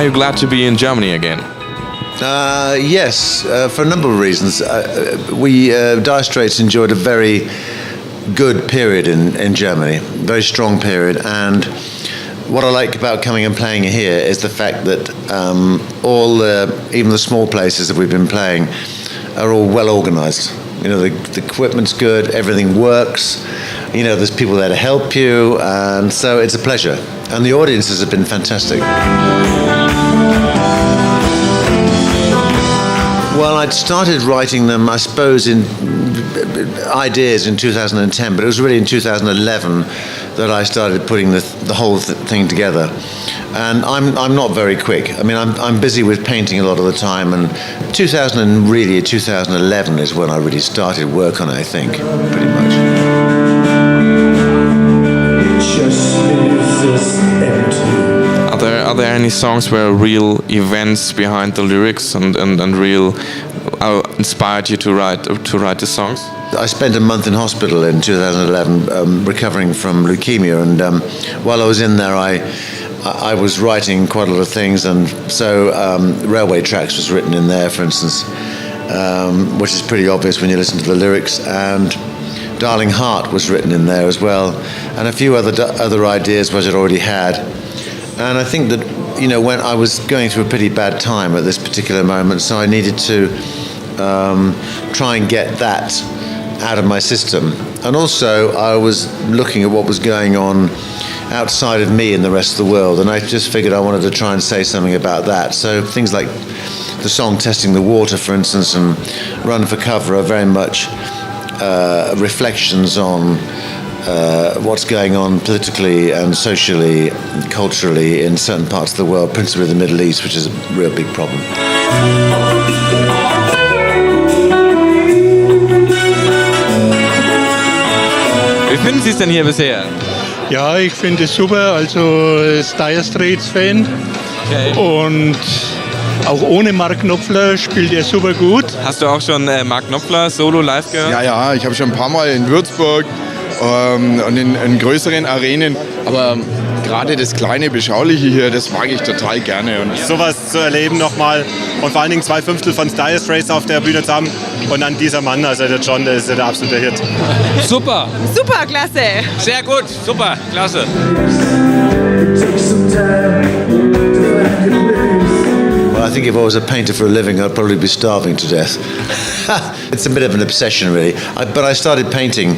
Are you glad to be in Germany again? Yes, for a number of reasons. Dire Straits enjoyed a very good period in Germany, very strong period, and what I like about coming and playing here is the fact that even the small places that we've been playing are all well organised. You know, the equipment's good, everything works. You know, there's people there to help you, and so it's a pleasure. And the audiences have been fantastic. Well, I'd started writing them, I suppose, in ideas in 2010, but it was really in 2011 that I started putting the whole thing together. And I'm not very quick. I mean, I'm busy with painting a lot of the time, and 2011 is when I really started work on it, I think, pretty much. Are there any songs where real events behind the lyrics and real inspired you to write the songs? I spent a month in hospital in 2011 recovering from leukemia, and while I was in there I was writing quite a lot of things, and so Railway Tracks was written in there, for instance, which is pretty obvious when you listen to the lyrics, and Darling Heart was written in there as well, and a few other ideas which I'd already had. And I think that, you know, when I was going through a pretty bad time at this particular moment, so I needed to try and get that out of my system. And also I was looking at what was going on outside of me in the rest of the world, and I just figured I wanted to try and say something about that. So things like the song Testing the Water, for instance, and Run for Cover are very much reflections on what's going on politically and socially and culturally in certain parts of the world, principally the Middle East, which is a real big problem. Wie finden Sie es denn hier bisher? Ja, ich finde es super. Also ist Dire Straits Fan. Okay. Und auch ohne Mark Knopfler spielt er super gut. Hast du auch schon Mark Knopfler Solo live gehört? Ja, ich habe schon ein paar Mal in Würzburg und in größeren Arenen, aber gerade das kleine, beschauliche hier, das mag ich total gerne. Und sowas zu erleben nochmal und vor allen Dingen 2/5 von Dire Straits auf der Bühne zu haben und dann dieser Mann, also der John, der ist der absolute Hit. Super! Super, klasse! Sehr gut, super, klasse! Well, I think if I was a painter for a living, I'd probably be starving to death. It's a bit of an obsession, really. But I started painting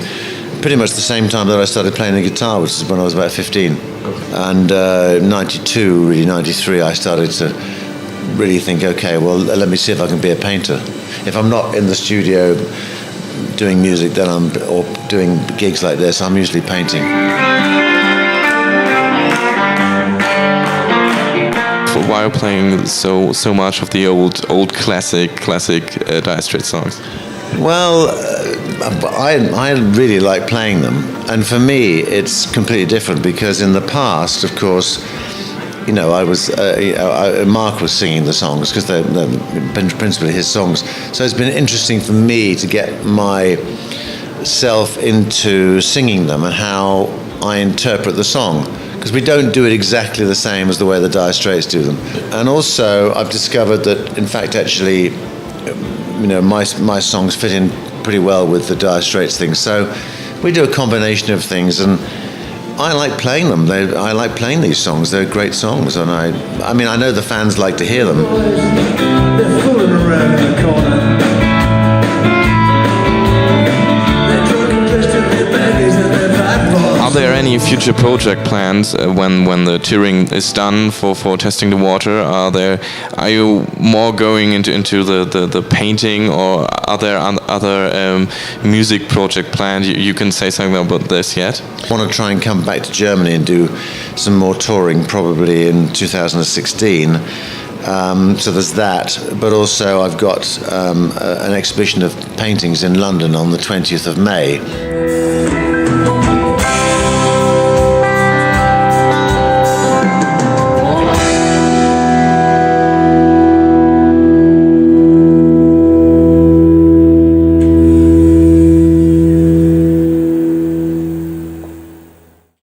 pretty much the same time that I started playing the guitar, which is when I was about 15. And 92, really 93, I started to really think, okay, well, let me see if I can be a painter. If I'm not in the studio doing music, or doing gigs like this, I'm usually painting. Why are you playing so much of the old classic Dire Straits songs? Well, I really like playing them, and for me it's completely different because in the past, of course, you know, Mark was singing the songs because they're principally his songs. So it's been interesting for me to get myself into singing them and how I interpret the song, because we don't do it exactly the same as the way the Dire Straits do them. And also I've discovered that, in fact, actually, you know, my songs fit in pretty well with the Dire Straits thing. So we do a combination of things, and I like playing them. I like playing these songs. They're great songs, and I mean, I know the fans like to hear them. They're fooling around in the corner. Are there any future project plans when the touring is done for Testing the Water? Are you more going into the painting, or are there other music project plans? You can say something about this yet? I want to try and come back to Germany and do some more touring, probably in 2016. So there's that, but also I've got an exhibition of paintings in London on the 20th of May.